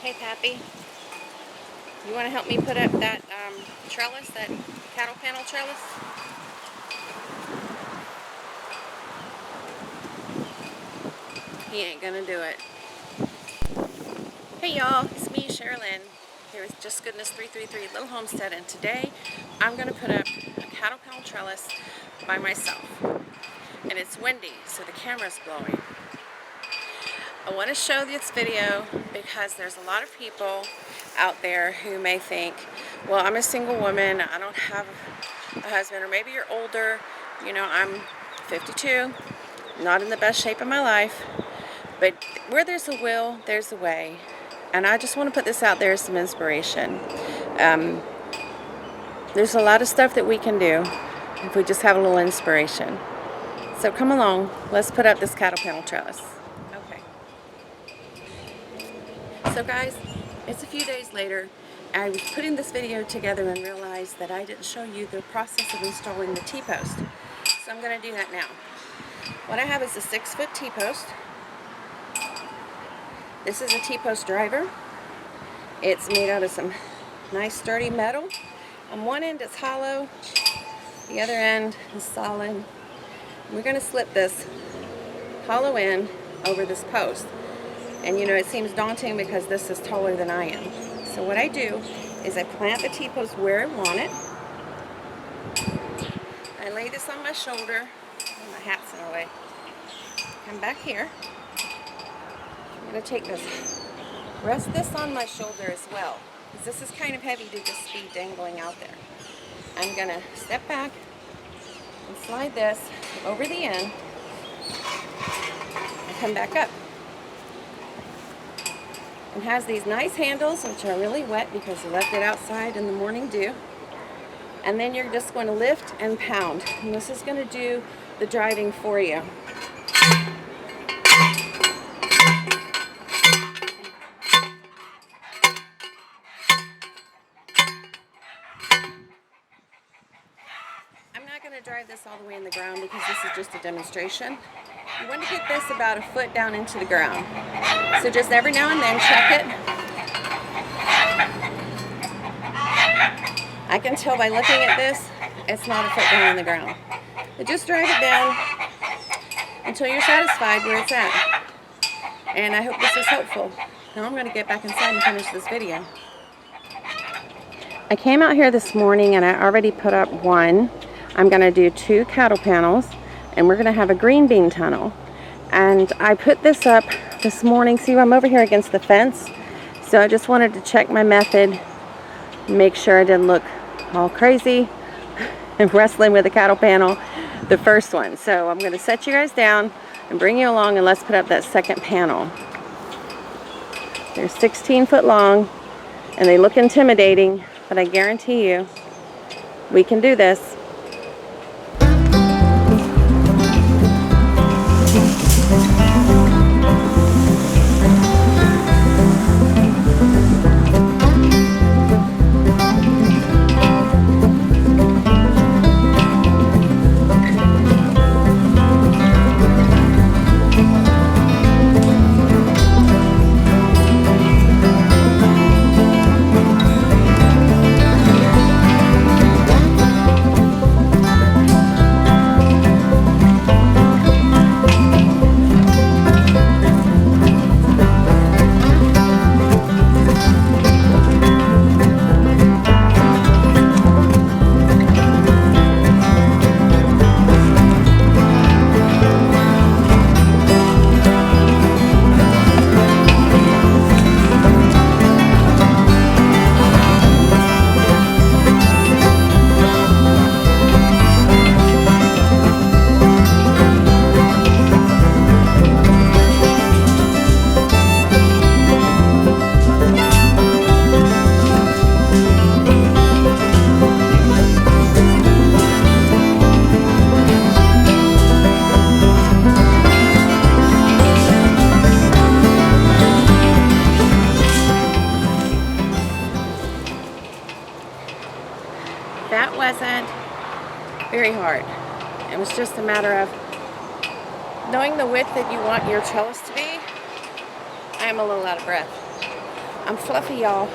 Hey, Pappy, you want to help me put up that trellis, that cattle panel trellis? He ain't gonna do it. Hey y'all, it's me, Sherilyn, here with Just Goodness 333 Little Homestead, and today I'm gonna put up a cattle panel trellis by myself. And it's windy, so the camera's blowing. I want to show this video because there's a lot of people out there who may think, well, I'm a single woman, I don't have a husband, or maybe you're older, you know, I'm 52, not in the best shape of my life, but where there's a will, there's a way. And I just want to put this out there as some inspiration. There's a lot of stuff that we can do if we just have a little inspiration. So come along, let's put up this cattle panel trellis. Okay. So guys, it's a few days later. I was putting this video together and realized that I didn't show you the process of installing the T-post. So I'm going to do that now. What I have is a 6-foot T-post. This is a T-post driver. It's made out of some nice sturdy metal. On one end it's hollow, the other end is solid. We're going to slip this hollow end over this post. And you know, it seems daunting because this is taller than I am. So what I do is I plant the T-post where I want it. I lay this on my shoulder. Oh, my hat's in the way. Come back here. I'm going to take this, rest this on my shoulder as well, because this is kind of heavy to just be dangling out there. I'm going to step back and slide this over the end and come back up. It has these nice handles, which are really wet because I left it outside in the morning dew. And then you're just going to lift and pound. And this is going to do the driving for you. I'm not going to drive this all the way in the ground because this is just a demonstration. You want to get this about a foot down into the ground. So just every now and then check it. I can tell by looking at this, it's not a foot down in the ground. But just drive it down until you're satisfied where it's at. And I hope this is helpful. Now I'm going to get back inside and finish this video. I came out here this morning and I already put up one. I'm going to do 2 cattle panels, and we're going to have a green bean tunnel. And I put this up this morning. See, I'm over here against the fence, so I just wanted to check my method, make sure I didn't look all crazy and wrestling with the cattle panel, the first one. So I'm going to set you guys down and bring you along, and let's put up that second panel. They're 16 foot long and they look intimidating, but I guarantee you we can do this. That wasn't very hard. It was just a matter of knowing the width that you want your trellis to be. I am a little out of breath. I'm fluffy, y'all.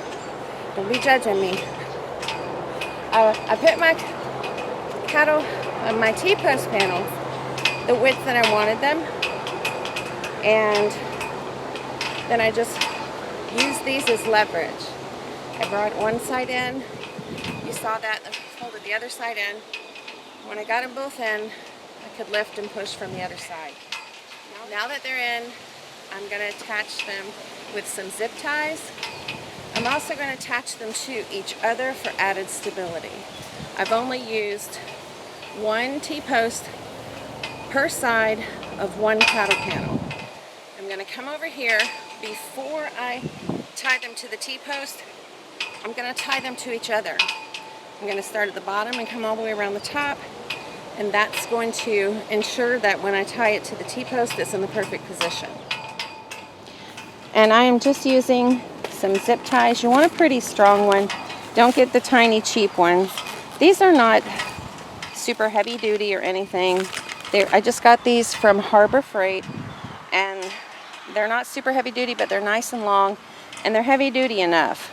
Don't be judging me. I put my my T-post panels the width that I wanted them, and then I just used these as leverage. I brought one side in, you saw that, and folded the other side in. When I got them both in, I could lift and push from the other side. Now that they're in, I'm going to attach them with some zip ties. I'm also going to attach them to each other for added stability. I've only used one T-post per side of one cattle panel. I'm going to come over here before I tie them to the T-post. I'm going to tie them to each other. I'm going to start at the bottom and come all the way around the top, and that's going to ensure that when I tie it to the T-post, it's in the perfect position. And I am just using some zip ties. You want a pretty strong one. Don't get the tiny cheap ones. These are not super heavy duty or anything. I just got these from Harbor Freight, and they're not super heavy duty, but they're nice and long, and they're heavy duty enough.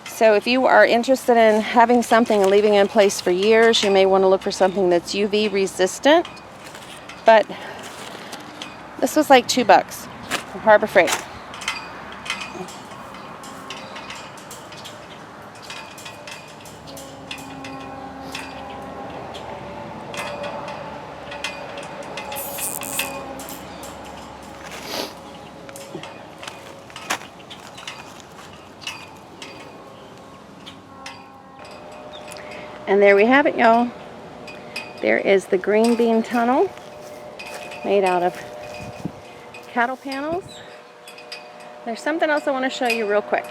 So if you are interested in having something and leaving it in place for years, you may want to look for something that's UV resistant. But this was like $2 from Harbor Freight. And there we have it, y'all. There is the green bean tunnel made out of cattle panels. There's something else I want to show you real quick.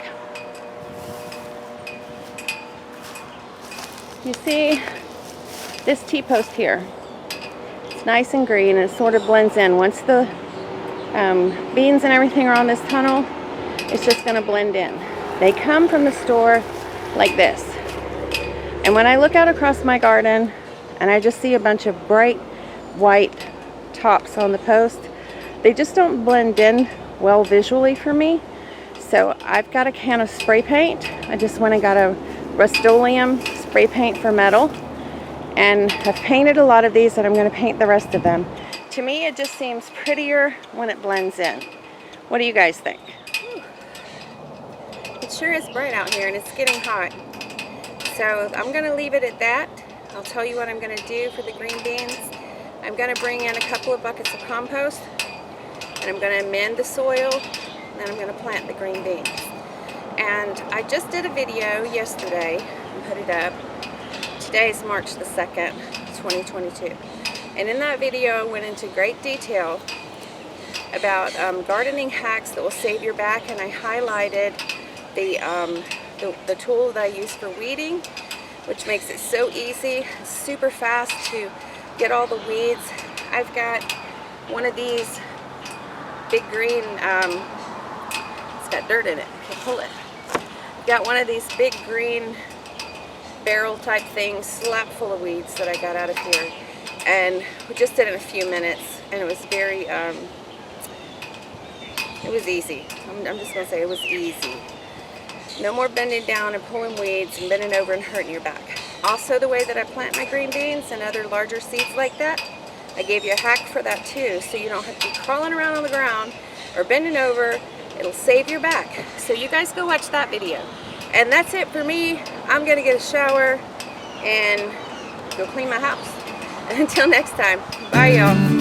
You see this T-post here? It's nice and green, and it sort of blends in. Once the beans and everything are on this tunnel, it's just going to blend in. They come from the store like this. And when I look out across my garden and I just see a bunch of bright white tops on the post, they just don't blend in well visually for me. So I've got a can of spray paint. I just went and got a Rust-Oleum spray paint for metal, and I've painted a lot of these, and I'm going to paint the rest of them. To me, it just seems prettier when it blends in. What do you guys think? It sure is bright out here, and it's getting hot. So I'm going to leave it at that. I'll tell you what I'm going to do for the green beans. I'm going to bring in a couple of buckets of compost, and I'm going to amend the soil, and then I'm going to plant the green beans. And I just did a video yesterday and put it up. Today is March the 2nd, 2022. And in that video I went into great detail about gardening hacks that will save your back, and I highlighted the tool that I use for weeding, which makes it so easy, super fast to get all the weeds. I've got one of these big green, it's got dirt in it, I can't pull it. Got one of these big green barrel type things, slap full of weeds that I got out of here, and we just did it in a few minutes, and it was very, it was easy. I'm just going to say it was easy. No more bending down and pulling weeds and bending over and hurting your back. Also, the way that I plant my green beans and other larger seeds like that, I gave you a hack for that too, so you don't have to be crawling around on the ground or bending over. It'll save your back. So you guys go watch that video. And that's it for me. I'm gonna get a shower and go clean my house. And until next time, bye y'all.